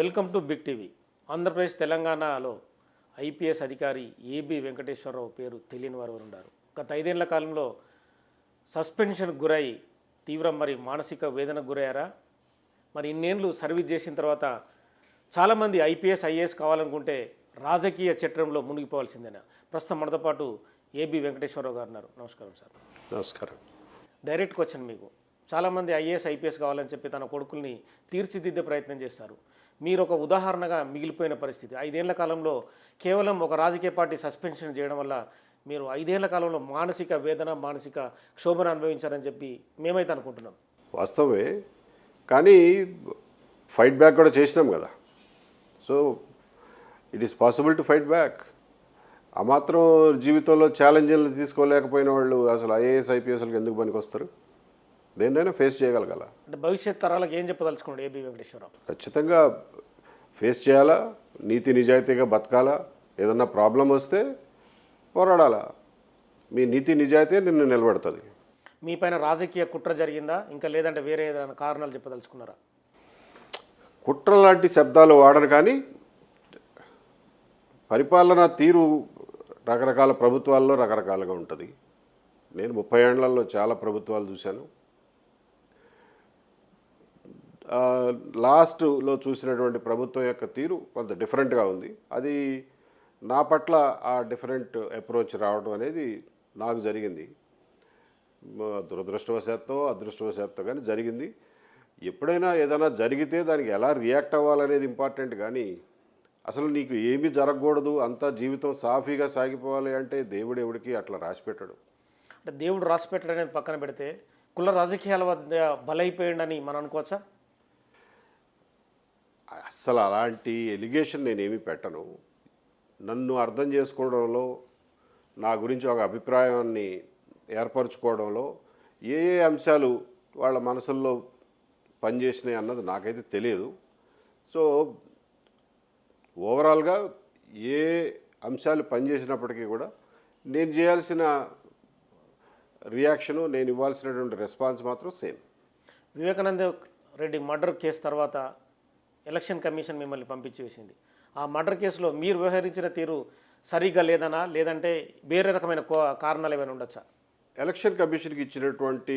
Welcome to big TV. Andhra Pradesh తెలంగాణలో IPS అధికారి AB Venkateswararao పేరు తెలియని వారు ఉన్నారు. గత 5 ఏళ్ల కాలంలో సస్పెన్షన్కు గురై తీవ్ర మానసిక వేదనకు గురయ్యారా? ఇన్నేళ్ళు సర్వీస్ చేసిన తర్వాత చాలామంది ఐపీఎస్ ఐఏఎస్ కావాలనుకుంటే రాజకీయ చట్రంలో మునిగిపోవాల్సిందేనా? ప్రస్తుతం మనతో పాటు ఏబి వెంకటేశ్వరరావు గారు ఉన్నారు. నమస్కారం సార్. నమస్కారం. డైరెక్ట్ క్వశ్చన్ మీకు. చాలామంది ఐఏఎస్ ఐపీఎస్ కావాలని చెప్పి తన కొడుకుల్ని తీర్చిదిద్దే ప్రయత్నం చేస్తారు. మీరు ఒక ఉదాహరణగా మిగిలిపోయిన పరిస్థితి. 5 ఏళ్ల కాలంలో కేవలం ఒక రాజకీయ పార్టీ సస్పెన్షన్ చేయడం వల్ల మీరు 5 ఏళ్ల కాలంలో మానసిక వేదన, మానసిక క్షోభను అనుభవించారని చెప్పి మేమైతే అనుకుంటున్నాం. వాస్తవమే, కానీ ఫైట్ బ్యాక్ కూడా చేసినాం కదా. So it is possible to fight back. ఆ మాత్రం జీవితంలో ఛాలెంజ్లు తీసుకోలేకపోయిన వాళ్ళు అసలు ఐఏఎస్ ఐపీఎస్లకు ఎందుకు పనికి వస్తారు? దేన్నైనా ఫేస్ చేయగలగాల. అంటే భవిష్యత్ తరాలకు ఏం చెప్పదలుచుకున్నాడు ఏబి వెంకటేశ్వరరావు? ఖచ్చితంగా ఫేస్ చేయాలా, నీతి నిజాయితీగా బతకాలా, ఏదన్నా ప్రాబ్లం వస్తే పోరాడాలా. మీ నీతి నిజాయితీ నిన్ను నిలబెడుతుంది. మీ పైన రాజకీయ కుట్ర జరిగిందా, ఇంకా లేదంటే వేరే ఏదైనా కారణాలు చెప్పదలుచుకున్నారా? కుట్ర లాంటి శబ్దాలు వాడను, కానీ పరిపాలనా తీరు రకరకాల ప్రభుత్వాల్లో రకరకాలుగా ఉంటుంది. నేను 30 ఏళ్లలో చాలా ప్రభుత్వాలు చూశాను. లాస్ట్లో చూసినటువంటి ప్రభుత్వం యొక్క తీరు కొంత డిఫరెంట్గా ఉంది. అది నా పట్ల ఆ డిఫరెంట్ అప్రోచ్ రావడం అనేది నాకు జరిగింది. దురదృష్టవశాత్తు అదృష్టవశాత్తు కానీ జరిగింది. ఎప్పుడైనా ఏదైనా జరిగితే దానికి ఎలా రియాక్ట్ అవ్వాలనేది ఇంపార్టెంట్, కానీ అసలు నీకు ఏమీ జరగకూడదు, అంతా జీవితం సాఫీగా సాగిపోవాలి అంటే దేవుడు ఎవడికి అట్లా రాసిపెట్టాడు. అంటే దేవుడు రాసిపెట్టడం అనేది పక్కన పెడితే కుల రాజకీయాల వద్ద బలైపోయిందని మనం అనుకోవచ్చా? అస్సలు అలాంటి ఎలిగేషన్ నేనేమీ పెట్టను. నన్ను అర్థం చేసుకోవడంలో, నా గురించి ఒక అభిప్రాయాన్ని ఏర్పరచుకోవడంలో ఏ ఏ అంశాలు వాళ్ళ మనసుల్లో పనిచేసినాయి అన్నది నాకైతే తెలియదు. సో ఓవరాల్గా ఏ అంశాలు పనిచేసినప్పటికీ కూడా నేను చేయాల్సిన రియాక్షను, నేను ఇవ్వాల్సినటువంటి రెస్పాన్స్ మాత్రం same. Vivekananda Reddy murder case తర్వాత ఎలక్షన్ కమిషన్ మిమ్మల్ని పంపించేసింది. ఆ మర్డర్ కేసులో మీరు వ్యవహరించిన తీరు సరిగ్గా లేదనా, లేదంటే వేరే రకమైన కారణాలు ఏమైనా ఉండొచ్చా? ఎలక్షన్ కమిషన్కి ఇచ్చినటువంటి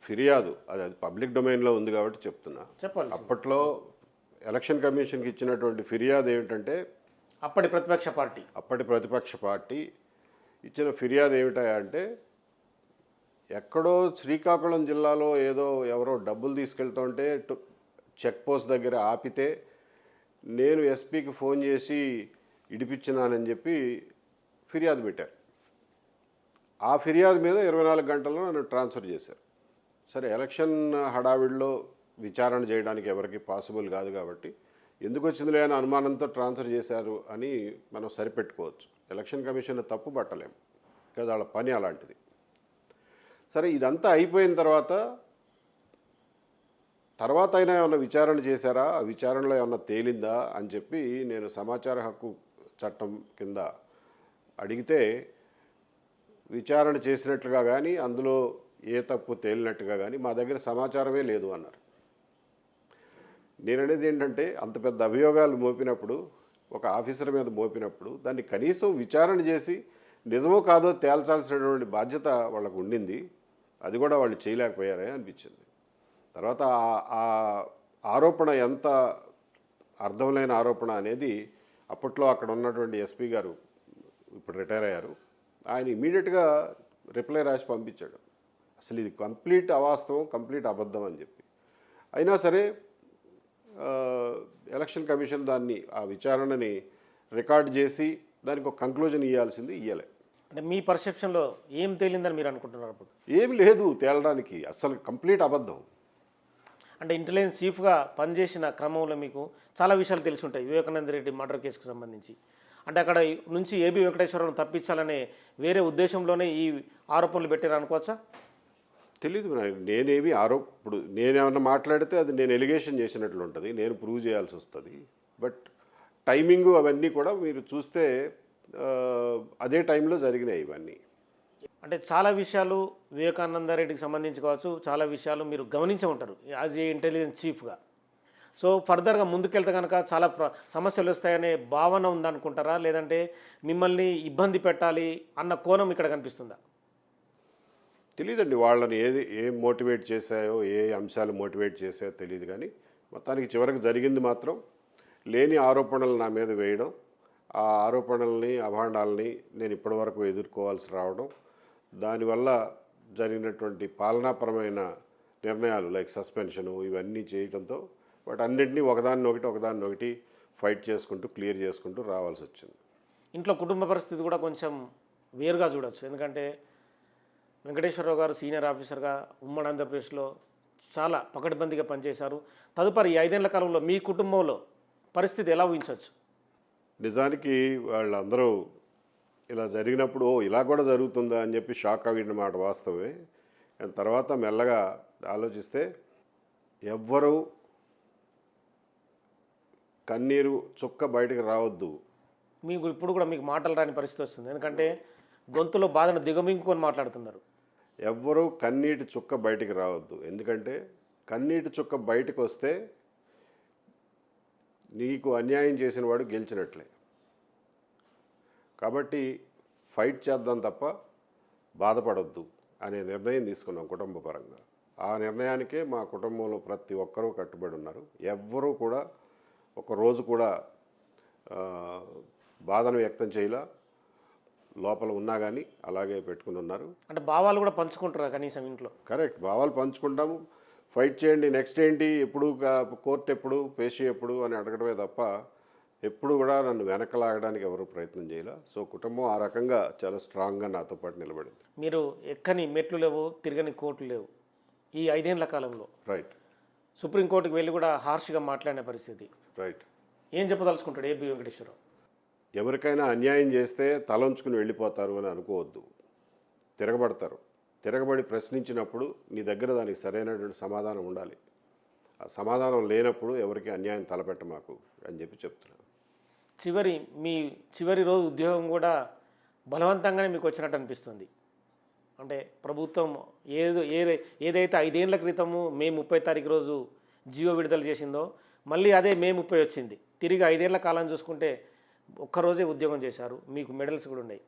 ఫిర్యాదు అది పబ్లిక్ డొమైన్లో ఉంది కాబట్టి చెప్తున్నా. చెప్పాలి. అప్పట్లో ఎలక్షన్ కమిషన్కి ఇచ్చినటువంటి ఫిర్యాదు ఏమిటంటే, అప్పటి ప్రతిపక్ష పార్టీ ఇచ్చిన ఫిర్యాదు ఏమిటంటే, ఎక్కడో శ్రీకాకుళం జిల్లాలో ఏదో ఎవరో డబ్బులు తీసుకెళ్తుంటే చెక్ పోస్ట్ దగ్గర ఆపితే నేను ఎస్పీకి ఫోన్ చేసి ఇడిపించినానని చెప్పి ఫిర్యాదు పెట్టారు. ఆ ఫిర్యాదు మీద 24 గంటల్లో నన్ను ట్రాన్స్ఫర్ చేశారు. సరే, ఎలక్షన్ హడావిడిలో విచారణ చేయడానికి ఎవరికి పాసిబుల్ కాదు కాబట్టి ఎందుకు వచ్చిందిలే అని అనుమానంతో ట్రాన్స్ఫర్ చేశారు అని మనం సరిపెట్టుకోవచ్చు. ఎలక్షన్ కమిషన్ తప్పు పట్టలేము కదా, వాళ్ళ పని అలాంటిది. సరే, ఇదంతా అయిపోయిన తర్వాత అయినా ఏమన్నా విచారణ చేశారా, ఆ విచారణలో ఏమన్నా తేలిందా అని చెప్పి నేను సమాచార హక్కు చట్టం కింద అడిగితే, విచారణ చేసినట్లుగా కానీ అందులో ఏ తప్పు తేలినట్టుగా కానీ మా దగ్గర సమాచారమే లేదు అన్నారు. నేను అనేది ఏంటంటే, అంత పెద్ద అభియోగాలు మోపినప్పుడు, ఒక ఆఫీసర్ మీద మోపినప్పుడు దాన్ని కనీసం విచారణ చేసి నిజమో కాదో తేల్చాల్సినటువంటి బాధ్యత వాళ్ళకు ఉండింది. అది కూడా వాళ్ళు చేయలేకపోయారే అనిపించింది. తర్వాత ఆ ఆరోపణ ఎంత అర్థం లేని ఆరోపణ అనేది అప్పట్లో అక్కడ ఉన్నటువంటి ఎస్పీ గారు, ఇప్పుడు రిటైర్ అయ్యారు, ఆయన ఇమీడియట్గా రిప్లై రాసి పంపించాడు. అసలు ఇది కంప్లీట్ అవాస్తవం, కంప్లీట్ అబద్ధం అని చెప్పి. అయినా సరే ఎలక్షన్ కమిషన్ దాన్ని, ఆ విచారణని రికార్డ్ చేసి దానికి ఒక కంక్లూజన్ ఇవ్వాల్సింది, ఇవ్వలే. అంటే మీ పర్సెప్షన్లో ఏం తేలిందని మీరు అనుకుంటున్నారు? అప్పుడు ఏమి లేదు తేలడానికి, అసలు కంప్లీట్ అబద్ధం. అంటే ఇంటెలిజెన్స్ చీఫ్గా పనిచేసిన క్రమంలో మీకు చాలా విషయాలు తెలిసి ఉంటాయి వివేకానంద రెడ్డి మర్డర్ కేసుకు సంబంధించి. అంటే అక్కడ నుంచి ఏబి వెంకటేశ్వరరావును తప్పించాలనే వేరే ఉద్దేశంలోనే ఈ ఆరోపణలు పెట్టారు అనుకోవచ్చా? తెలీదు. నేనేమి ఇప్పుడు నేనేమన్నా మాట్లాడితే అది నేను ఎలిగేషన్ చేసినట్లు ఉంటుంది, నేను ప్రూవ్ చేయాల్సి వస్తుంది. బట్ టైమింగు అవన్నీ కూడా మీరు చూస్తే అదే టైంలో జరిగినాయి ఇవన్నీ. అంటే చాలా విషయాలు వివేకానంద రెడ్డికి సంబంధించి కావచ్చు, చాలా విషయాలు మీరు గమనించే ఉంటారు యాజ్ ఏ ఇంటెలిజెన్స్ చీఫ్గా. సో ఫర్దర్గా ముందుకెళ్తే కనుక చాలా సమస్యలు వస్తాయనే భావన ఉందనుకుంటారా, లేదంటే మిమ్మల్ని ఇబ్బంది పెట్టాలి అన్న కోణం ఇక్కడ కనిపిస్తుందా? తెలియదండి వాళ్ళని ఏం మోటివేట్ చేశాయో, ఏ అంశాలు మోటివేట్ చేశాయో తెలియదు. కానీ మొత్తానికి చివరికి జరిగింది మాత్రం లేని ఆరోపణలు నా మీద వేయడం, ఆ ఆరోపణల్ని అభాండాలని నేను ఇప్పటివరకు ఎదుర్కోవాల్సి రావడం, దానివల్ల జరిగినటువంటి పాలనాపరమైన నిర్ణయాలు లైక్ సస్పెన్షను ఇవన్నీ చేయడంతో వాటన్నింటినీ ఒకదాన్నొకటి ఫైట్ చేసుకుంటూ క్లియర్ చేసుకుంటూ రావాల్సి వచ్చింది. ఇంట్లో కుటుంబ పరిస్థితి కూడా కొంచెం వేరుగా చూడొచ్చు. ఎందుకంటే వెంకటేశ్వరరావు గారు సీనియర్ ఆఫీసర్గా ఉమ్మడి ఆంధ్రప్రదేశ్లో చాలా పకడ్బందీగా పనిచేశారు. తదుపరి ఈ 5 ఏళ్ల కాలంలో మీ కుటుంబంలో పరిస్థితి ఎలా ఊహించవచ్చు? నిజానికి వాళ్ళందరూ ఇలా జరిగినప్పుడు ఇలా కూడా జరుగుతుందా అని చెప్పి షాక్ అయ్యిన మాట వాస్తవమే. కానీ తర్వాత మెల్లగా ఆలోచిస్తే ఎవ్వరూ కన్నీరు చుక్క బయటకు రావద్దు. మీకు ఇప్పుడు కూడా మీకు మాటలు రాని పరిస్థితి వస్తుంది. ఎందుకంటే గొంతులో బాధను దిగమింగుకొని మాట్లాడుతున్నారు. ఎవ్వరూ కన్నీటి చుక్క బయటికి రావద్దు. ఎందుకంటే కన్నీటి చుక్క బయటకు వస్తే నీకు అన్యాయం చేసిన వాడు గెలిచినట్లే. కాబట్టి ఫైట్ చేద్దాం తప్ప బాధపడొద్దు అనే నిర్ణయం తీసుకున్నాం కుటుంబ పరంగా. ఆ నిర్ణయానికే మా కుటుంబంలో ప్రతి ఒక్కరూ కట్టుబడి ఉన్నారు. ఎవ్వరూ కూడా ఒకరోజు కూడా బాధను వ్యక్తం చేయలా. లోపల ఉన్నా కానీ అలాగే పెట్టుకుని ఉన్నారు. అంటే భావాలు కూడా పంచుకుంటారా కనీసం ఇంట్లో? కరెక్ట్, భావాలు పంచుకుంటాము. ఫైట్ చేయండి, నెక్స్ట్ ఏంటి, ఎప్పుడు కోర్టు ఎప్పుడు, పేషీ ఎప్పుడు అని అడగడమే తప్ప ఎప్పుడు కూడా నన్ను వెనకలాగడానికి ఎవరు ప్రయత్నం చేయాల. సో కుటుంబం ఆ రకంగా చాలా స్ట్రాంగ్గా నాతో పాటు నిలబడింది. మీరు ఎక్కని మెట్లు లేవు, తిరగని కోర్టులు లేవు ఈ 5 ఏళ్ల కాలంలో. రైట్. సుప్రీంకోర్టుకు వెళ్ళి కూడా హార్ష్గా మాట్లాడిన పరిస్థితి. రైట్. ఏం చెప్పదలుచుకుంటాడు ఏబి వెంకటేశ్వరరావు? ఎవరికైనా అన్యాయం చేస్తే తలంచుకుని వెళ్ళిపోతారు అని అనుకోవద్దు. తిరగబడతారు. తిరగబడి ప్రశ్నించినప్పుడు నీ దగ్గర దానికి సరైనటువంటి సమాధానం ఉండాలి. ఆ సమాధానం లేనప్పుడు ఎవరికి అన్యాయం తలపెట్ట మాకు అని చెప్పి చెప్తున్నాను. మీ చివరి రోజు ఉద్యోగం కూడా బలవంతంగానే మీకు వచ్చినట్టు అనిపిస్తుంది. అంటే ప్రభుత్వం ఏదైతే 5 ఏళ్ల క్రితము మే 30 తారీఖు రోజు జీవో విడుదల చేసిందో మళ్ళీ అదే మే 30 వచ్చింది. తిరిగి 5 ఏళ్ల కాలం చూసుకుంటే ఒక్కరోజే ఉద్యోగం చేశారు. మీకు మెడల్స్ కూడా ఉన్నాయి.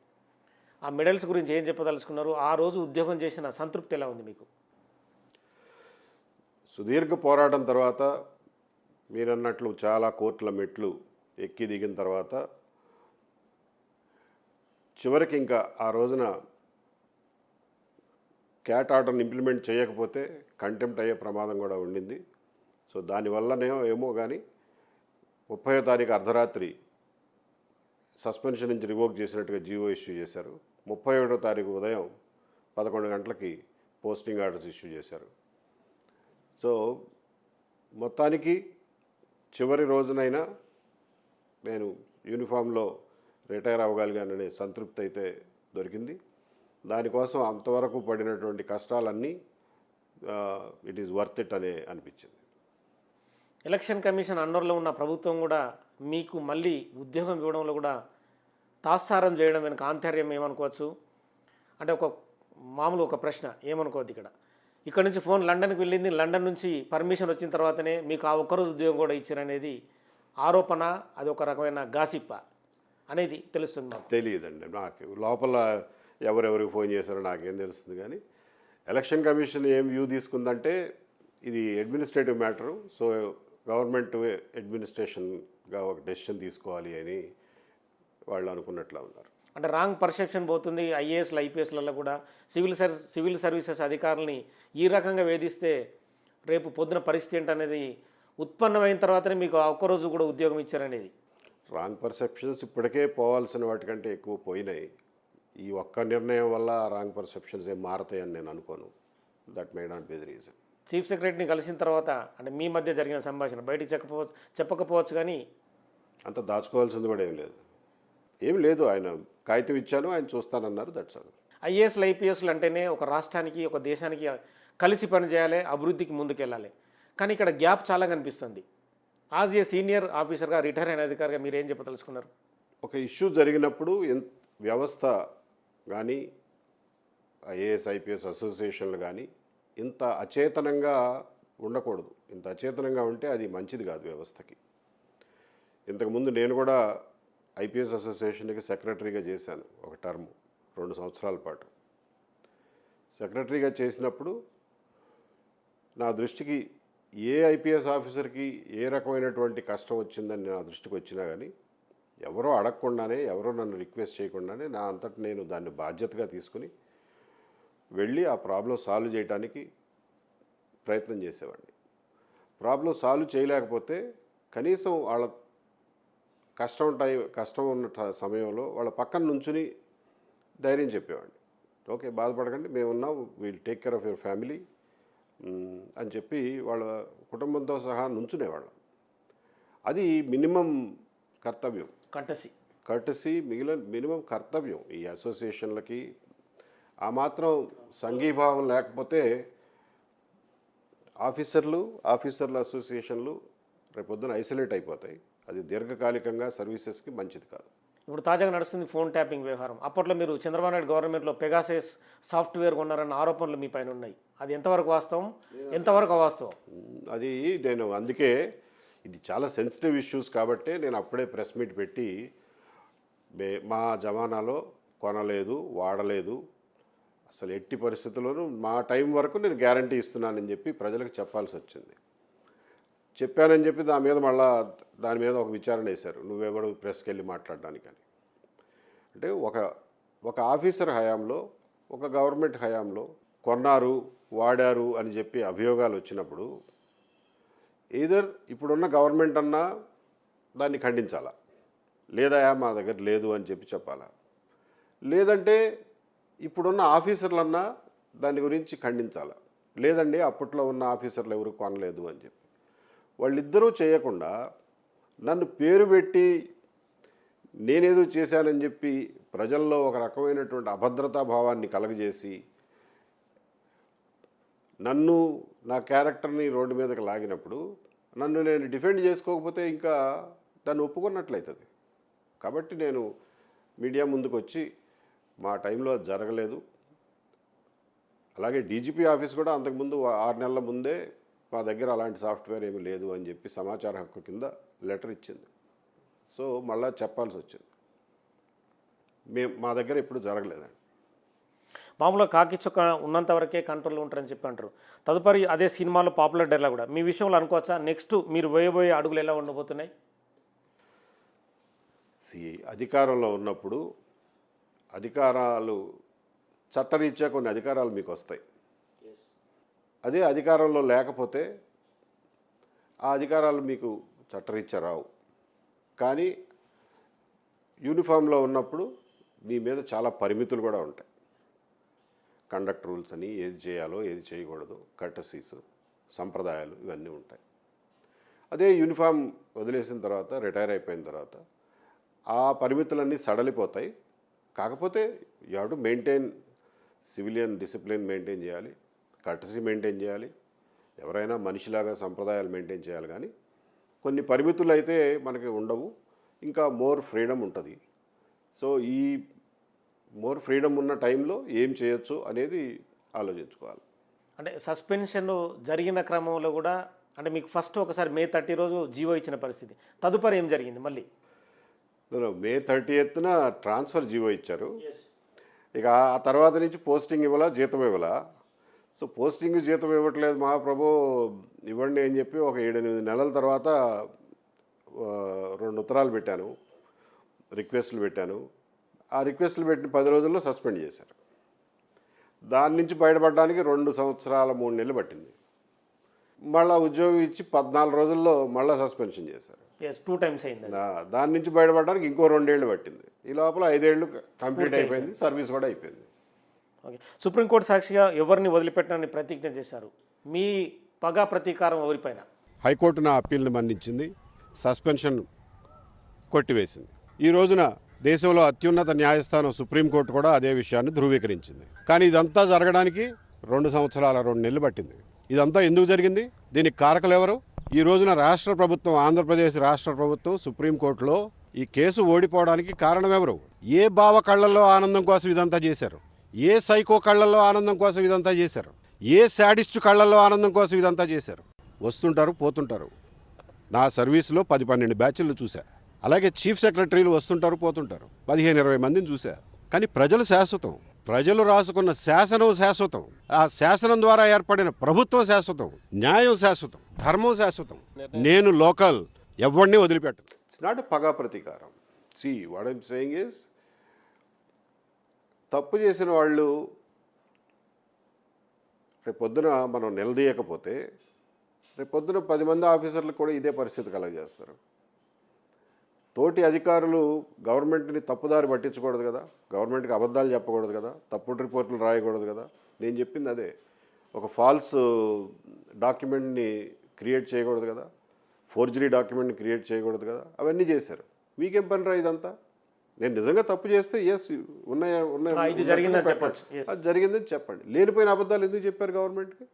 ఆ మెడల్స్ గురించి ఏం చెప్పదలుచుకున్నారు? ఆ రోజు ఉద్యోగం చేసిన సంతృప్తి ఎలా ఉంది మీకు? సుదీర్ఘ పోరాటం తర్వాత మీరన్నట్లు చాలా కోర్టుల మెట్లు ఎక్కి దిగిన తర్వాత చివరికి ఇంకా ఆ రోజున క్యాట్ ఆర్డర్ని ఇంప్లిమెంట్ చేయకపోతే కంటెంప్ట్ అయ్యే ప్రమాదం కూడా ఉండింది. సో దానివల్లనే ఏమో కానీ 30వ తారీఖు అర్ధరాత్రి సస్పెన్షన్ నుంచి రివోక్ చేసినట్టుగా జీవో ఇష్యూ చేశారు. 31వ తారీఖు ఉదయం 11 గంటలకి పోస్టింగ్ ఆర్డర్స్ ఇష్యూ చేశారు. సో మొత్తానికి చివరి రోజునైనా నేను యూనిఫామ్లో రిటైర్ అవ్వగలిగాననే సంతృప్తి అయితే దొరికింది. దానికోసం అంతవరకు పడినటువంటి కష్టాలన్నీ ఇట్ ఈస్ వర్త్ ఇట్ అనే అనిపించింది. ఎలక్షన్ కమిషన్ అండర్లో ఉన్న ప్రభుత్వం కూడా మీకు మళ్ళీ ఉద్యోగం ఇవ్వడంలో కూడా తాత్సారం చేయడం వెనుక ఆంతర్యం ఏమనుకోవచ్చు? అంటే ఒక ప్రశ్న ఏమనుకోవద్దు. ఇక్కడ నుంచి ఫోన్ లండన్కి వెళ్ళింది, లండన్ నుంచి పర్మిషన్ వచ్చిన తర్వాతనే మీకు ఆ ఒక్కరోజు ఉద్యోగం కూడా ఇచ్చారనేది ఆరోపణ. అది ఒక రకమైన గాసిప్ అనేది తెలుస్తుంది మాకు. తెలియదండి నాకు, లోపల ఎవరెవరికి ఫోన్ చేశారో నాకేం తెలుస్తుంది. కానీ ఎలక్షన్ కమిషన్ ఏం వ్యూ తీసుకుందంటే ఇది అడ్మినిస్ట్రేటివ్ మ్యాటరు, సో గవర్నమెంట్ అడ్మినిస్ట్రేషన్గా ఒక డెసిషన్ తీసుకోవాలి అని వాళ్ళు అనుకున్నట్లా ఉన్నారు. అంటే రాంగ్ పర్సెప్షన్ పోతుంది. ఐఏఎస్లు ఐపీఎస్లలో కూడా సివిల్ సర్వీసెస్ అధికారులని ఈ రకంగా వేధిస్తే రేపు పొద్దున పరిస్థితి ఏంటనేది ఉత్పన్నమైన తర్వాతనే మీకు ఆ ఒక్కరోజు కూడా ఉద్యోగం ఇచ్చారనేది. రాంగ్ పర్సెప్షన్స్ ఇప్పటికే పోవాల్సిన వాటికంటే ఎక్కువ పోయినాయి. ఈ ఒక్క నిర్ణయం వల్ల రాంగ్ పర్సెప్షన్స్ ఏం మారతాయని నేను అనుకోను. That may not be the reason. Chief సెక్రటరీని కలిసిన తర్వాత అంటే మీ మధ్య జరిగిన సంభాషణ బయటికి చెప్పకపోవచ్చు కానీ అంత దాచుకోవాల్సింది కూడా ఏం లేదు. ఆయన కాగితం ఇచ్చాను, ఆయన చూస్తానన్నారు. That's all. ఐఏఎస్లు ఐపీఎస్లు అంటేనే ఒక రాష్ట్రానికి ఒక దేశానికి కలిసి పనిచేయాలి, అభివృద్ధికి ముందుకెళ్ళాలి. కానీ ఇక్కడ గ్యాప్ చాలా కనిపిస్తుంది. యాజ్ ఏ సీనియర్ ఆఫీసర్గా, రిటైర్ అయిన అధికారిగా మీరు ఏం చెప్పదలుచుకున్నారు? ఒక ఇష్యూ జరిగినప్పుడు వ్యవస్థ కానీ ఐఏఎస్ ఐపీఎస్ అసోసియేషన్లు కానీ ఇంత అచేతనంగా ఉండకూడదు. ఇంత అచేతనంగా ఉంటే అది మంచిది కాదు వ్యవస్థకి. ఇంతకుముందు నేను కూడా ఐపీఎస్ అసోసియేషన్కి సెక్రటరీగా చేశాను ఒక టర్మ్ 2 సంవత్సరాల పాటు. సెక్రటరీగా చేసినప్పుడు నా దృష్టికి ఏ ఐపీఎస్ ఆఫీసర్కి ఏ రకమైనటువంటి కష్టం వచ్చిందని నా దృష్టికి వచ్చినా కానీ ఎవరో అడగకుండానే, ఎవరో నన్ను రిక్వెస్ట్ చేయకుండానే నా అంతటి నేను దాన్ని బాధ్యతగా తీసుకుని వెళ్ళి ఆ ప్రాబ్లం సాల్వ్ చేయడానికి ప్రయత్నం చేసేవాడిని. ప్రాబ్లం సాల్వ్ చేయలేకపోతే కనీసం వాళ్ళ కష్టం ఉన్న సమయంలో వాళ్ళ పక్కన నుంచుని ధైర్యం చెప్పేవాడిని. ఓకే, బాధపడకండి, మేమున్నాం, we'll take care of your family అని చెప్పి వాళ్ళ కుటుంబంతో సహా నుంచునేవాళ్ళం. అది మినిమం కర్తవ్యం, కర్టసీ మినిమం కర్తవ్యం ఈ అసోసియేషన్లకి. ఆ మాత్రం సంఘీభావం లేకపోతే ఆఫీసర్ల అసోసియేషన్లు రేపొద్దున ఐసోలేట్ అయిపోతాయి. అది దీర్ఘకాలికంగా సర్వీసెస్కి మంచిది కాదు. ఇప్పుడు తాజాగా నడుస్తుంది ఫోన్ ట్యాపింగ్ వ్యవహారం. అప్పట్లో మీరు చంద్రబాబు నాయుడు గవర్నమెంట్లో పెగాసస్ సాఫ్ట్వేర్ కొన్నారన్న ఆరోపణలు మీ పైన ఉన్నాయి. అది ఎంతవరకు వాస్తవం, ఎంతవరకు అవాస్తవం? అది నేను అందుకే ఇది చాలా సెన్సిటివ్ ఇష్యూస్ కాబట్టి నేను అప్పుడే ప్రెస్ మీట్ పెట్టి మా జమానాలో కొనలేదు, వాడలేదు, అసలు ఎట్టి పరిస్థితుల్లోనూ మా టైం వరకు నేను గ్యారంటీ ఇస్తున్నానని చెప్పి ప్రజలకు చెప్పాల్సి వచ్చింది. చెప్పానని చెప్పి దాని మీద ఒక విచారణ వేశారు. నువ్వెవడు ప్రెస్కి వెళ్ళి మాట్లాడడానికని. అంటే ఒక ఆఫీసర్ హయాంలో, ఒక గవర్నమెంట్ హయాంలో కొన్నారు, వాడారు అని చెప్పి అభియోగాలు వచ్చినప్పుడు ఈధర్ ఇప్పుడున్న గవర్నమెంట్ అన్నా దాన్ని ఖండించాలా, లేదా మా దగ్గర లేదు అని చెప్పి చెప్పాలా, లేదంటే ఇప్పుడున్న ఆఫీసర్లన్నా దాని గురించి ఖండించాలా, లేదండి అప్పట్లో ఉన్న ఆఫీసర్లు ఎవరు కొనలేదు అని చెప్పి. వాళ్ళిద్దరూ చేయకుండా నన్ను పేరు పెట్టి నేనేదో చేశానని చెప్పి ప్రజల్లో ఒక రకమైనటువంటి అభద్రతా భావాన్ని కలగజేసి నన్ను, నా క్యారెక్టర్ని రోడ్డు మీదకి లాగినప్పుడు నన్ను నేను డిఫెండ్ చేసుకోకపోతే ఇంకా దాన్ని ఒప్పుకున్నట్లయితుంది. కాబట్టి నేను మీడియా ముందుకు వచ్చి మా టైంలో అది జరగలేదు. అలాగే డీజీపీ ఆఫీస్ కూడా అంతకుముందు 6 నెలల ముందే మా దగ్గర అలాంటి సాఫ్ట్వేర్ ఏమీ లేదు అని చెప్పి సమాచార హక్కు కింద లెటర్ ఇచ్చింది. సో మళ్ళా చెప్పాల్సి వచ్చింది. మా దగ్గర ఎప్పుడు జరగలేదండి. మామూలుగా కాకి చుక్క ఉన్నంత వరకే కంట్రోల్ ఉంటారని చెప్పి అంటారు. తదుపరి అదే సినిమాలో పాపులర్ డైలాగ్ కూడా మీ విషయంలో అనుకోవచ్చా? నెక్స్ట్ మీరు వేయబోయే అడుగులు ఎలా ఉండబోతున్నాయి? అధికారంలో ఉన్నప్పుడు అధికారాలు చట్టరీత్యా కొన్ని అధికారాలు మీకు వస్తాయి. అదే అధికారంలో లేకపోతే ఆ అధికారాలు మీకు చట్టరీత్యా రావు. కానీ యూనిఫామ్లో ఉన్నప్పుడు మీ మీద చాలా పరిమితులు కూడా ఉంటాయి. కండక్ట్ రూల్స్ అని, ఏది చేయాలో ఏది చేయకూడదు, కర్టసీస్, సంప్రదాయాలు ఇవన్నీ ఉంటాయి. అదే యూనిఫామ్ వదిలేసిన తర్వాత, రిటైర్ అయిపోయిన తర్వాత ఆ పరిమితులన్నీ సడలిపోతాయి. కాకపోతే you have to maintain civilian discipline maintain చేయాలి, కర్టసీ మెయింటైన్ చేయాలి, ఎవరైనా మనిషిలాగా సంప్రదాయాలు మెయింటైన్ చేయాలి. కానీ కొన్ని పరిమితులు అయితే మనకి ఉండవు, ఇంకా మోర్ ఫ్రీడమ్ ఉంటుంది. సో ఈ మోర్ ఫ్రీడమ్ ఉన్న టైంలో ఏం చేయొచ్చు అనేది ఆలోచించుకోవాలి. అంటే సస్పెన్షన్ జరిగిన క్రమంలో కూడా అంటే మీకు ఫస్ట్ ఒకసారి May 30 రోజు జీవో ఇచ్చిన పరిస్థితి, తదుపరి ఏం జరిగింది? మళ్ళీ May 30న ట్రాన్స్ఫర్ జీవో ఇచ్చారు. ఇక ఆ తర్వాత నుంచి పోస్టింగ్ ఇవ్వాలా, జీతం ఇవ్వాలా. సో పోస్టింగ్ జీతం ఇవ్వట్లేదు మహాప్రభు ఇవ్వండి అని చెప్పి ఒక 7-8 నెలల తర్వాత 2 ఉత్తరాలు పెట్టాను, రిక్వెస్ట్లు పెట్టాను. ఆ రిక్వెస్ట్లు పెట్టిన 10 రోజుల్లో సస్పెండ్ చేశారు. దాని నుంచి బయటపడడానికి 2 సంవత్సరాల 3 నెలలు పట్టింది. మళ్ళీ ఉద్యోగం ఇచ్చి 14 రోజుల్లో మళ్ళీ సస్పెన్షన్ చేశారు. 2 times అయింది. దాని నుంచి బయటపడడానికి ఇంకో 2 ఏళ్ళు పట్టింది. ఈ లోపల 5 ఏళ్ళు కంప్లీట్ అయిపోయింది, సర్వీస్ కూడా అయిపోయింది. ఓకే, సుప్రీంకోర్టు సాక్షిగా ఎవరిని వదిలిపెట్టనని ప్రతిజ్ఞ చేశారు. మీ పగా ప్రతీకారం ఎవరిపైన? హైకోర్టు నా అప్పీల్ని మన్నించింది, సస్పెన్షన్ కొట్టివేసింది. ఈ రోజున దేశంలో అత్యున్నత న్యాయస్థానం సుప్రీంకోర్టు కూడా అదే విషయాన్ని ధృవీకరించింది. కానీ ఇదంతా జరగడానికి 2 సంవత్సరాల 2 నెలలు పట్టింది. ఇదంతా ఎందుకు జరిగింది? దీనికి కారకులు ఎవరు? ఈ రోజున రాష్ట్ర ప్రభుత్వం, ఆంధ్రప్రదేశ్ రాష్ట్ర ప్రభుత్వం సుప్రీంకోర్టులో ఈ కేసు ఓడిపోవడానికి కారణం ఎవరు? ఏ బావ కళ్ళల్లో ఆనందం కోసం ఇదంతా చేశారు? ఏ సైకో కళ్ళల్లో ఆనందం కోసం ఇదంతా చేశారు? ఏ శాడిస్ట్ కళ్ళల్లో ఆనందం కోసం ఇదంతా చేశారు. వస్తుంటారు పోతుంటారు. నా సర్వీసులో 10-12 బ్యాచ్లు చూశా. అలాగే చీఫ్ సెక్రటరీలు వస్తుంటారు పోతుంటారు. 15-20 మందిని చూశా. కానీ ప్రజలు శాశ్వతం. ప్రజలు రాసుకున్న శాసనం శాశ్వతం. ఆ శాసనం ద్వారా ఏర్పడిన ప్రభుత్వం శాశ్వతం. న్యాయం శాశ్వతం. ధర్మం శాశ్వతం. నేను లోకల్, ఎవరిని వదిలిపెట్టను. ఇట్స్ నాట్ పగా ప్రతీకారం. వాట్ ఐమ్ సేయింగ్ ఇస్, తప్పు చేసిన వాళ్ళు రేపొద్దున మనం నిలదీయకపోతే రేపొద్దున 10 మంది ఆఫీసర్లకు కూడా ఇదే పరిస్థితి కలగజేస్తారు. తోటి అధికారులు గవర్నమెంట్ని తప్పుదారి పట్టించకూడదు కదా, గవర్నమెంట్కి అబద్ధాలు చెప్పకూడదు కదా, తప్పుడు రిపోర్టులు రాయకూడదు కదా. నేను చెప్పింది అదే. ఒక ఫాల్స్ డాక్యుమెంట్ని క్రియేట్ చేయకూడదు కదా, ఫోర్జరీ డాక్యుమెంట్ని క్రియేట్ చేయకూడదు కదా. అవన్నీ చేశారు. మీకేం పని రా ఇదంతా? నేను నిజంగా తప్పు చేస్తే ఎస్ ఇది జరిగిందని చెప్పండి. అది జరిగిందని చెప్పండి. లేనిపోయిన అబద్ధాలు ఎందుకు చెప్పారు గవర్నమెంట్కి?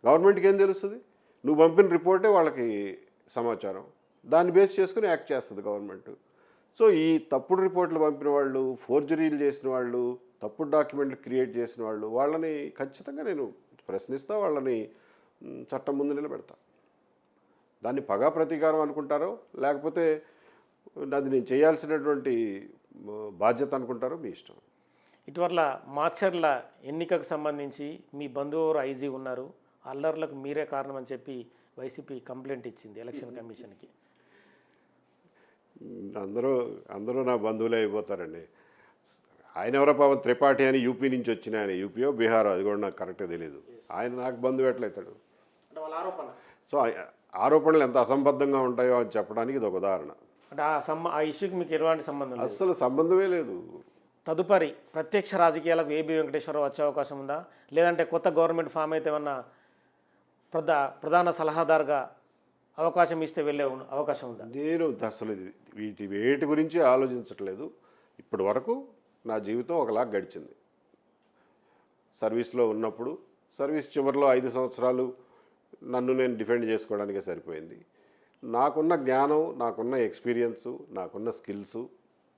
గవర్నమెంట్కి ఏం తెలుస్తుంది? నువ్వు పంపిన రిపోర్టే వాళ్ళకి సమాచారం. దాన్ని బేస్ చేసుకుని యాక్ట్ చేస్తుంది గవర్నమెంట్. సో ఈ తప్పుడు రిపోర్ట్లు పంపిన వాళ్ళు, ఫోర్జరీలు చేసిన వాళ్ళు, తప్పుడు డాక్యుమెంట్లు క్రియేట్ చేసిన వాళ్ళు, వాళ్ళని ఖచ్చితంగా నేను ప్రశ్నిస్తా, వాళ్ళని చట్టం ముందు నిలబెడతా. దాన్ని పగా ప్రతీకారం అనుకుంటారో లేకపోతే అది నేను చేయాల్సినటువంటి బాధ్యత అనుకుంటారో మీ ఇష్టం. ఇటీవల మాచర్ల ఎన్నికకు సంబంధించి మీ బంధువు ఐజీ ఉన్నారు, అల్లర్లకు మీరే కారణం అని చెప్పి వైసీపీ కంప్లైంట్ ఇచ్చింది ఎలక్షన్ కమిషన్కి. అందరూ నా బంధువులే అయిపోతారండి. ఆయన ఎవరో పాపం త్రిపాఠి అని యూపీ నుంచి వచ్చిన ఆయన, యూపీయో బీహారో, అది కూడా నాకు కరెక్ట్గా తెలియదు. ఆయన నాకు బంధువు ఎట్లయితాడు? సో ఆరోపణలు ఎంత అసంబద్ధంగా ఉంటాయో అని చెప్పడానికి ఇది ఒక ఉదాహరణ. అంటే ఆ ఇష్యూకి మీకు ఎలాంటి సంబంధం లేదు? అస్సలు సంబంధమే లేదు. తదుపరి ప్రత్యక్ష రాజకీయాలకు ఏబీ వెంకటేశ్వరరావు వచ్చే అవకాశం ఉందా, లేదంటే కొత్త గవర్నమెంట్ ఫామ్ అయితే ఏమన్నా ప్రధాన సలహాదారుగా అవకాశం ఇస్తే వెళ్ళే అవకాశం ఉందా? నేను అసలు వేటి గురించి ఆలోచించట్లేదు. ఇప్పటి వరకు నా జీవితం ఒకలా గడిచింది. సర్వీస్లో ఉన్నప్పుడు సర్వీస్ చివరిలో 5 సంవత్సరాలు నన్ను నేను డిఫెండ్ చేసుకోవడానికే సరిపోయింది. నాకున్న జ్ఞానం, నాకున్న ఎక్స్పీరియన్సు, నాకున్న స్కిల్స్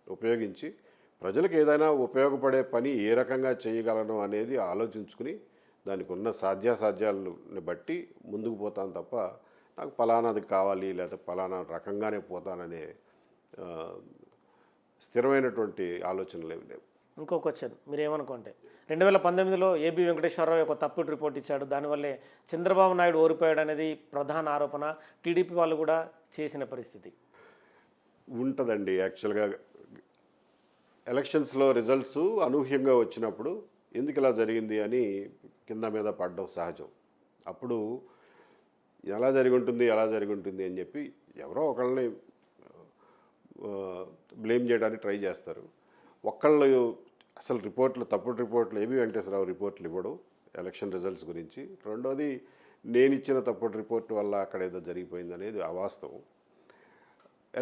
ఉపయోగించి ప్రజలకు ఏదైనా ఉపయోగపడే పని ఏ రకంగా చేయగలను అనేది ఆలోచించుకుని దానికి ఉన్న సాధ్యాసాధ్యాలని బట్టి ముందుకు పోతాను తప్ప నాకు ఫలానాది కావాలి లేదా ఫలానా రకంగానే పోతాననే స్థిరమైనటువంటి ఆలోచనలు ఏమి లేవు. ఇంకో క్వశ్చన్ మీరు ఏమనుకుంటే, 2019లో ఏబీ వెంకటేశ్వరరావు ఒక తప్పుడు రిపోర్ట్ ఇచ్చాడు, దానివల్లే చంద్రబాబు నాయుడు ఓడిపోయాడు అనేది ప్రధాన ఆరోపణ, టీడీపీ వాళ్ళు కూడా చేసిన పరిస్థితి ఉంటుందండి. యాక్చువల్గా ఎలక్షన్స్లో రిజల్ట్స్ అనూహ్యంగా వచ్చినప్పుడు ఎందుకు ఇలా జరిగింది అని కింద మీద పడడం సహజం. అప్పుడు ఎలా జరిగి ఉంటుంది అని చెప్పి ఎవరో ఒకళ్ళని బ్లేమ్ చేయడానికి ట్రై చేస్తారు. ఒకళ్ళు అసలు తప్పుడు రిపోర్ట్లు ఏబీ వెంకటేశ్వరరావు రిపోర్ట్లు ఇవ్వడం ఎలక్షన్ రిజల్ట్స్ గురించి. రెండోది నేను ఇచ్చిన తప్పుడు రిపోర్ట్ వల్ల అక్కడ ఏదో జరిగిపోయింది అనేది అవాస్తవం.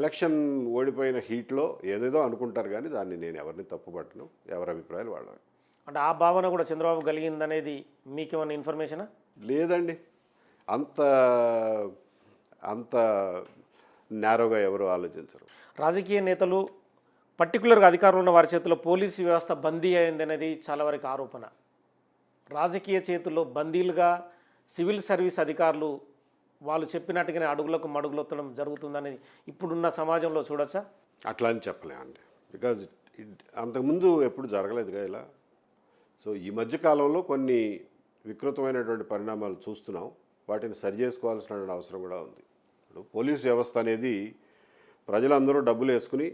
ఎలక్షన్ ఓడిపోయిన హీట్లో ఏదేదో అనుకుంటారు కానీ దాన్ని నేను ఎవరిని తప్పుపట్టను. ఎవరి అభిప్రాయాలు వాళ్ళవి. అంటే ఆ భావన కూడా చంద్రబాబు కలిగిందనేది మీకేమన్నా ఇన్ఫర్మేషనా? లేదండి, అంత నేరోగా ఎవరు ఆలోచించరు. రాజకీయ నేతలు పర్టికులర్గా అధికారులు ఉన్న వారి చేతిలో పోలీసు వ్యవస్థ బందీ అయింది అనేది చాలా వరకు ఆరోపణ. రాజకీయ చేతుల్లో బందీలుగా సివిల్ సర్వీస్ అధికారులు వాళ్ళు చెప్పినట్టుగానే అడుగులకు మడుగులొత్తడం జరుగుతుందనేది ఇప్పుడున్న సమాజంలో చూడొచ్చా? అట్లా అని చెప్పలేమండి, బికాజ్ అంతకుముందు ఎప్పుడు జరగలేదుగా ఇలా. సో ఈ మధ్యకాలంలో కొన్ని వికృతమైనటువంటి పరిణామాలు చూస్తున్నాం. వాటిని సరి చేసుకోవాల్సిన అవసరం కూడా ఉంది. ఇప్పుడు పోలీస్ వ్యవస్థ అనేది ప్రజలందరూ డబ్బులు వేసుకుని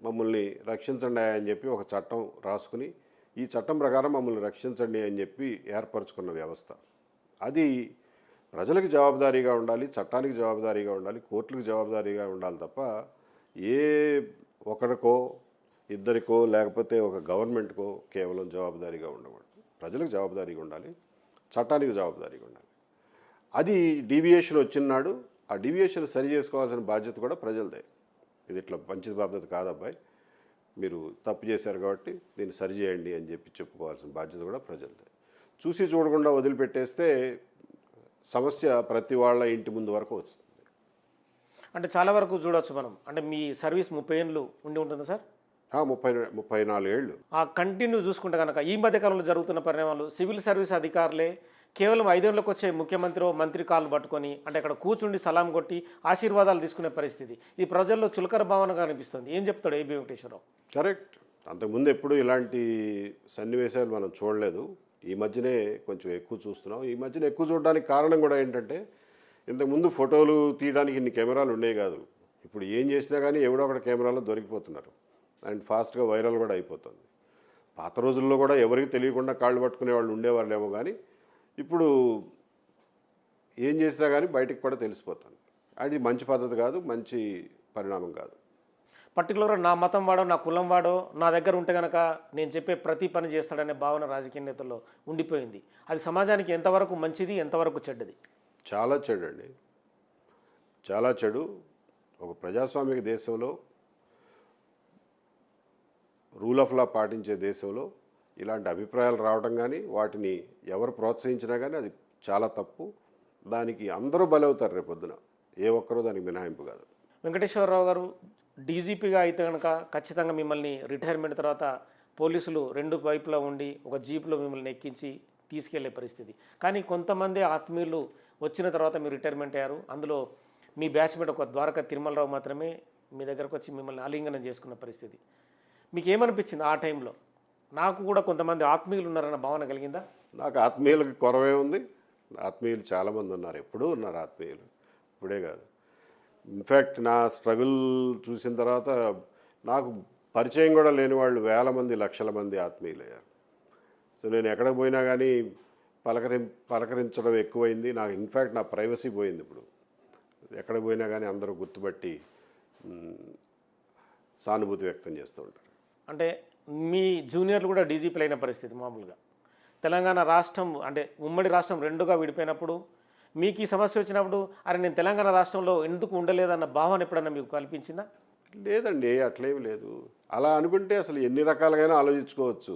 మమ్మల్ని రక్షించండి అని చెప్పి ఒక చట్టం రాసుకుని ఈ చట్టం ప్రకారం మమ్మల్ని రక్షించండి అని చెప్పి ఏర్పరచుకున్న వ్యవస్థ. అది ప్రజలకు జవాబుదారీగా ఉండాలి, చట్టానికి జవాబుదారీగా ఉండాలి, కోర్టులకు జవాబుదారీగా ఉండాలి తప్ప ఏ ఒకరికో ఇద్దరికో లేకపోతే ఒక గవర్నమెంట్కో కేవలం జవాబుదారీగా ఉండకూడదు. ప్రజలకు జవాబుదారీగా ఉండాలి, చట్టానికి జవాబుదారీగా ఉండాలి. అది డీవియేషన్ వచ్చినాడు ఆ డీవియేషన్ సరి చేసుకోవాల్సిన బాధ్యత కూడా ప్రజలదే. ఇది ఇట్లా మంచి పద్ధతి కాదబ్బాయి, మీరు తప్పు చేశారు కాబట్టి దీన్ని సరి చేయండి అని చెప్పి చెప్పుకోవాల్సిన బాధ్యత కూడా ప్రజలదే. చూసి చూడకుండా వదిలిపెట్టేస్తే సమస్య ప్రతి వాళ్ళ ఇంటి ముందు వరకు వస్తుంది. అంటే చాలా వరకు చూడవచ్చు మనం. అంటే మీ సర్వీస్ 30 ఏళ్ళు ఉండి ఉంటుంది సార్? 34 ఏళ్ళు. ఆ కంటిన్యూ చూసుకుంటే కనుక ఈ మధ్యకాలంలో జరుగుతున్న పరిణామాలు సివిల్ సర్వీస్ అధికారులే కేవలం 5 ఏళ్ళకి వచ్చే ముఖ్యమంత్రి మంత్రి కాళ్ళు పట్టుకొని అంటే అక్కడ కూర్చుండి సలాం కొట్టి ఆశీర్వాదాలు తీసుకునే పరిస్థితి ఇది ప్రజల్లో చులకర భావనగా అనిపిస్తుంది. ఏం చెప్తాడు ఏబి వెంకటేశ్వరరావు? కరెక్ట్. అంతకుముందు ఎప్పుడు ఇలాంటి సన్నివేశాలు మనం చూడలేదు. ఈ మధ్యనే కొంచెం ఎక్కువ చూస్తున్నాం. ఈ మధ్యన ఎక్కువ చూడడానికి కారణం కూడా ఏంటంటే ఇంతకుముందు ఫోటోలు తీయడానికి ఇన్ని కెమెరాలు ఉండేవి కాదు. ఇప్పుడు ఏం చేసినా కానీ ఎవడో ఒకటి కెమెరాలో దొరికిపోతున్నారు అండ్ ఫాస్ట్గా వైరల్ కూడా అయిపోతుంది. పాత రోజుల్లో కూడా ఎవరికి తెలియకుండా కాళ్ళు పట్టుకునే వాళ్ళు ఉండేవాళ్ళేమో, కానీ ఇప్పుడు ఏం చేసినా కానీ బయటకు కూడా తెలిసిపోతుంది. అది మంచి పద్ధతి కాదు, మంచి పరిణామం కాదు. పర్టికులర్గా నా మతం వాడో నా కులం వాడో నా దగ్గర ఉంటే కనుక నేను చెప్పే ప్రతి పని చేస్తాడనే భావన రాజకీయ నేతల్లో ఉండిపోయింది. అది సమాజానికి ఎంతవరకు మంచిది, ఎంతవరకు చెడ్డది? చాలా చెడు అండి, చాలా చెడు. ఒక ప్రజాస్వామిక దేశంలో, రూల్ ఆఫ్ లా పాటించే దేశంలో ఇలాంటి అభిప్రాయాలు రావడం కానీ వాటిని ఎవరు ప్రోత్సహించినా కానీ అది చాలా తప్పు. దానికి అందరూ బలవుతారు రేపొద్దున, ఏ ఒక్కరూ దానికి మినహాయింపు కాదు. వెంకటేశ్వరరావు గారు డీజీపీగా అయితే కనుక ఖచ్చితంగా మిమ్మల్ని రిటైర్మెంట్ తర్వాత పోలీసులు 2 వైపులా ఉండి ఒక జీప్లో మిమ్మల్ని ఎక్కించి తీసుకెళ్లే పరిస్థితి. కానీ కొంతమంది ఆత్మీయులు వచ్చిన తర్వాత మీరు రిటైర్మెంట్ అయ్యారు. అందులో మీ బ్యాచ్మేట్ ఒక ద్వారకా తిరుమలరావు మాత్రమే మీ దగ్గరకు వచ్చి మిమ్మల్ని ఆలింగనం చేసుకున్న పరిస్థితి. మీకు ఏమనిపించింది ఆ టైంలో? నాకు కూడా కొంతమంది ఆత్మీయులు ఉన్నారన్న భావన కలిగిందా? నాకు ఆత్మీయులకి కొరవే ఉంది. ఆత్మీయులు చాలామంది ఉన్నారు, ఎప్పుడూ ఉన్నారు ఆత్మీయులు, ఇప్పుడే కాదు. ఇన్ఫ్యాక్ట్ నా స్ట్రగుల్ చూసిన తర్వాత నాకు పరిచయం కూడా లేని వాళ్ళు వేల మంది, లక్షల మంది ఆత్మీయులయ్యారు. సో నేను ఎక్కడికి పోయినా కానీ పలకరించడం ఎక్కువైంది. నాకు ఇన్ఫ్యాక్ట్ నా ప్రైవసీ పోయింది. ఇప్పుడు ఎక్కడికి పోయినా కానీ అందరూ గుర్తుపట్టి సానుభూతి వ్యక్తం చేస్తూ ఉంటారు. అంటే మీ జూనియర్లు కూడా డీజీపీలు అయిన పరిస్థితి మామూలుగా. తెలంగాణ రాష్ట్రం అంటే ఉమ్మడి రాష్ట్రం 2గా విడిపోయినప్పుడు మీకు ఈ సమస్య వచ్చినప్పుడు అరే నేను తెలంగాణ రాష్ట్రంలో ఎందుకు ఉండలేదన్న భావన ఎప్పుడన్నా మీకు కల్పించిందా? లేదండి, అట్లేమి లేదు. అలా అనుకుంటే అసలు ఎన్ని రకాలుగానే ఆలోచించుకోవచ్చు.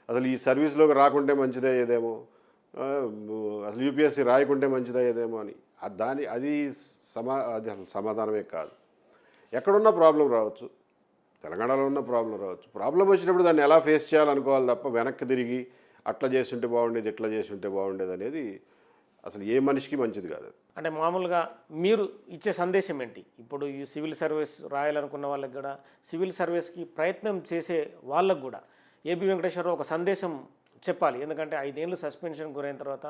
అసలు ఈ సర్వీస్లోకి రాకుంటే మంచిదే ఏదేమో, అసలు యూపీఎస్సీ రాయకుంటే మంచిదే ఏదేమో అని అది అది అసలు సమాధానమే కాదు. ఎక్కడున్న ప్రాబ్లం రావచ్చు, తెలంగాణలో ఉన్న ప్రాబ్లం రావచ్చు. ప్రాబ్లం వచ్చినప్పుడు దాన్ని ఎలా ఫేస్ చేయాలనుకోవాలి తప్ప వెనక్కి తిరిగి అట్లా చేస్తుంటే బాగుండేది, ఇట్లా చేస్తుంటే బాగుండేది అనేది అసలు ఏ మనిషికి మంచిది కాదు. అంటే మామూలుగా మీరు ఇచ్చే సందేశం ఏంటి? ఇప్పుడు ఈ సివిల్ సర్వీస్ రాయాలనుకున్న వాళ్ళకి కూడా, సివిల్ సర్వీస్కి ప్రయత్నం చేసే వాళ్ళకు కూడా ఏబి వెంకటేశ్వరరావు ఒక సందేశం చెప్పాలి. ఎందుకంటే 5 ఏళ్ళు సస్పెన్షన్ గురైన తర్వాత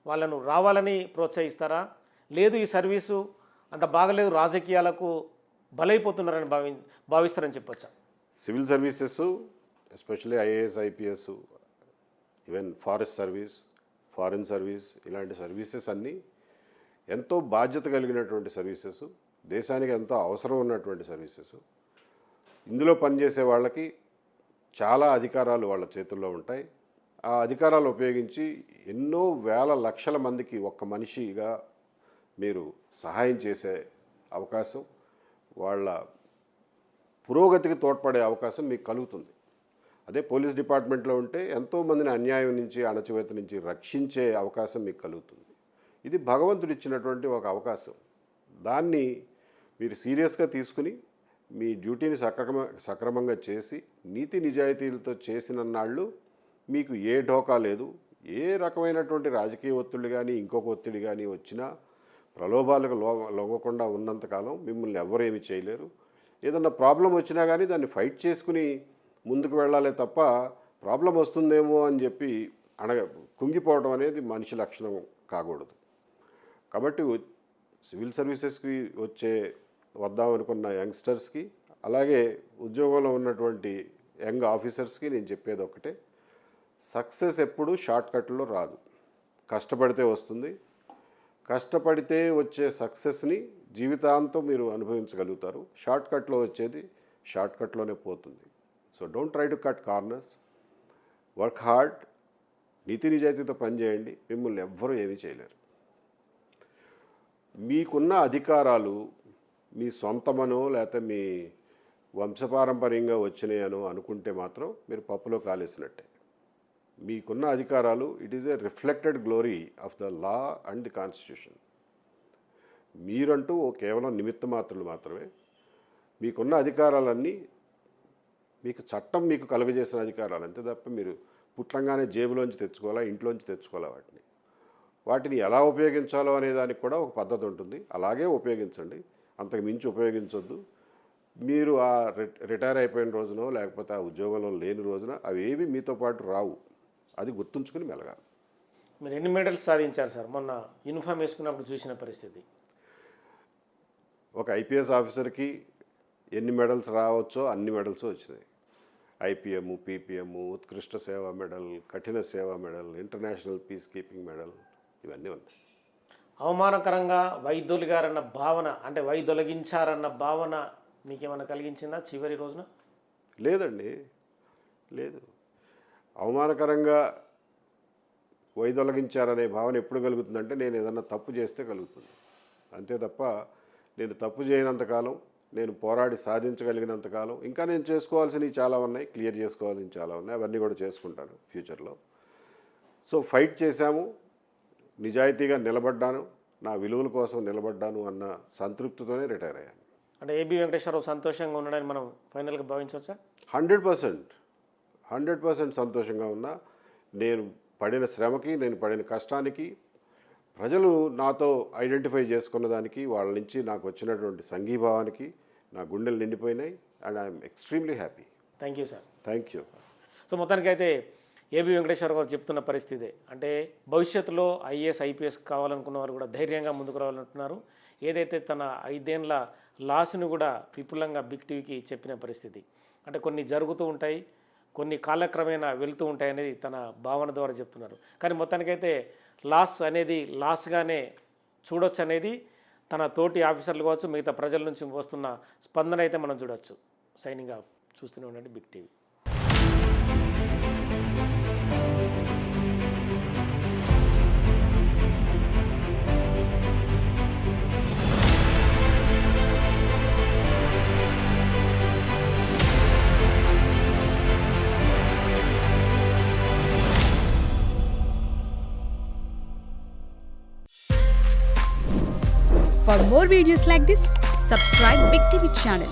వాళ్ళను రావాలని ప్రోత్సహిస్తారా, లేదు ఈ సర్వీసు అంత బాగలేదు రాజకీయాలకు బలైపోతున్నారని భావిస్తారని చెప్పొచ్చా? Civil services especially IAS, IPS, even forest service, foreign service, ఇలాంటి సర్వీసెస్ అన్నీ ఎంతో బాధ్యత కలిగినటువంటి సర్వీసెస్, దేశానికి ఎంతో అవసరం ఉన్నటువంటి సర్వీసెస్. ఇందులో పనిచేసే వాళ్ళకి చాలా అధికారాలు వాళ్ళ చేతుల్లో ఉంటాయి. ఆ అధికారాలు ఉపయోగించి ఎన్నో వేల లక్షల మందికి ఒక్క మనిషిగా మీరు సహాయం చేసే అవకాశం, వాళ్ళ పురోగతికి తోడ్పడే అవకాశం మీకు కలుగుతుంది. అదే పోలీస్ డిపార్ట్మెంట్లో ఉంటే ఎంతోమందిని అన్యాయం నుంచి, అణచివేత నుంచి రక్షించే అవకాశం మీకు కలుగుతుంది. ఇది భగవంతుడు ఇచ్చినటువంటి ఒక అవకాశం. దాన్ని మీరు సీరియస్గా తీసుకుని మీ డ్యూటీని సక్రమంగా చేసి నీతి నిజాయితీలతో చేసిన నాళ్ళు మీకు ఏ ఢోకా లేదు. ఏ రకమైనటువంటి రాజకీయ ఒత్తిడి కానీ ఇంకొక ఒత్తిడి కానీ వచ్చినా ప్రలోభాలకు లొంగకుండా ఉన్నంతకాలం మిమ్మల్ని ఎవరు ఏమి చేయలేరు. ఏదన్నా ప్రాబ్లం వచ్చినా కానీ దాన్ని ఫైట్ చేసుకుని ముందుకు వెళ్ళాలి తప్ప ప్రాబ్లం వస్తుందేమో అని చెప్పి కుంగిపోవడం అనేది మనిషి లక్షణం కాకూడదు. కాబట్టి సివిల్ సర్వీసెస్కి వద్దామనుకున్న యంగ్స్టర్స్కి, అలాగే ఉద్యోగంలో ఉన్నటువంటి యంగ్ ఆఫీసర్స్కి నేను చెప్పేది ఒకటే, సక్సెస్ ఎప్పుడు షార్ట్కట్లో రాదు. కష్టపడితే వస్తుంది. కష్టపడితే వచ్చే సక్సెస్ని జీవితాంతం మీరు అనుభవించగలుగుతారు. షార్ట్కట్లో వచ్చేది షార్ట్కట్లోనే పోతుంది. So don't try to cut corners, work hard, నీతి నిజాయితీతో పనిచేయండి. మిమ్మల్ని ఎవ్వరూ ఏమీ చేయలేరు. మీకున్న అధికారాలు మీ సొంతమనో లేకపోతే మీ వంశపారంపర్యంగా వచ్చినాయనో అనుకుంటే మాత్రం మీరు పప్పులో కాలేసినట్టే. మీకున్న అధికారాలు it is a reflected glory of the law and the constitution. మీరంటూ కేవలం నిమిత్త మాత్రులు మాత్రమే. మీకున్న అధికారాలన్నీ మీకు చట్టం మీకు కలుగజేసిన అధికారాలు అంతే తప్ప మీరు పుట్లంగానే జేబులోంచి తెచ్చుకోవాలా, ఇంట్లోంచి తెచ్చుకోవాలా వాటిని. వాటిని ఎలా ఉపయోగించాలో అనే దానికి కూడా ఒక పద్ధతి ఉంటుంది. అలాగే ఉపయోగించండి, అంతకు మించి ఉపయోగించొద్దు. మీరు ఆ రిటైర్ అయిపోయిన రోజునో లేకపోతే ఆ ఉద్యోగంలో లేని రోజున అవి ఏవి మీతో పాటు రావు. అది గుర్తుంచుకుని మెలగాలి. మీరు ఎన్ని మెడల్స్ సాధించారు సార్? మొన్న యూనిఫామ్ వేసుకున్నప్పుడు చూసిన పరిస్థితి. ఒక ఐపీఎస్ ఆఫీసర్కి ఎన్ని మెడల్స్ రావచ్చో అన్ని మెడల్స్ వచ్చినాయి. ఐపీఎం, పీపీఎం, ఉత్కృష్ట సేవా మెడల్, కఠిన సేవా medal, international piece keeping medal, ఇవన్నీ ఉన్నాయి. అవమానకరంగా వైదొలిగారన్న భావన, అంటే వైదొలగించారన్న భావన మీకేమైనా కలిగించిందా చివరి రోజున? లేదండి, లేదు. అవమానకరంగా వైదొలగించారనే భావన ఎప్పుడు కలుగుతుందంటే నేను ఏదన్నా తప్పు చేస్తే కలుగుతుంది. అంతే తప్ప నేను తప్పు చేయనంతకాలం, నేను పోరాడి సాధించగలిగినంతకాలం ఇంకా నేను చేసుకోవాల్సినవి చాలా ఉన్నాయి, క్లియర్ చేసుకోవాల్సినవి చాలా ఉన్నాయి. అవన్నీ కూడా చేసుకుంటాను ఫ్యూచర్లో. సో ఫైట్ చేశాము, నిజాయితీగా నిలబడ్డాను, నా విలువల కోసం నిలబడ్డాను అన్న సంతృప్తితోనే రిటైర్ అయ్యాను. అంటే ఏబి వెంకటేశ్వరరావు సంతోషంగా ఉండడానికి మనం ఫైనల్గా భావించవచ్చా? 100% సంతోషంగా ఉన్నా. నేను పడిన శ్రమకి, నేను పడిన కష్టానికి, ప్రజలు నాతో ఐడెంటిఫై చేసుకున్న దానికి, వాళ్ళ నుంచి నాకు వచ్చినటువంటి సంఘీభావానికి నా గుండెలు నిండిపోయినాయి. And I'm extremely happy. Thank you sir. Thank you. So మొత్తానికైతే ఏబి వెంకటేశ్వర గారు చెప్తున్న పరిస్థితే, అంటే భవిష్యత్తులో ఐఏఎస్ ఐపీఎస్ కావాలనుకున్న వారు కూడా ధైర్యంగా ముందుకు రావాలంటున్నారు. ఏదైతే తన 5 ఏళ్ల లాస్ను కూడా విపులంగా బిగ్ టీవీకి చెప్పిన పరిస్థితి, అంటే కొన్ని జరుగుతూ ఉంటాయి, కొన్ని కాలక్రమేణా వెళ్తూ ఉంటాయి అనేది తన భావన ద్వారా చెప్తున్నారు. కానీ మొత్తానికైతే లాస్ అనేది లాస్గానే చూడొచ్చు అనేది తన తోటి ఆఫీసర్లు కావచ్చు, మిగతా ప్రజల నుంచి వస్తున్న స్పందన అయితే మనం చూడొచ్చు. Signing off. చూస్తూనే ఉండండి big TV. For more videos like this, subscribe Big TV channel.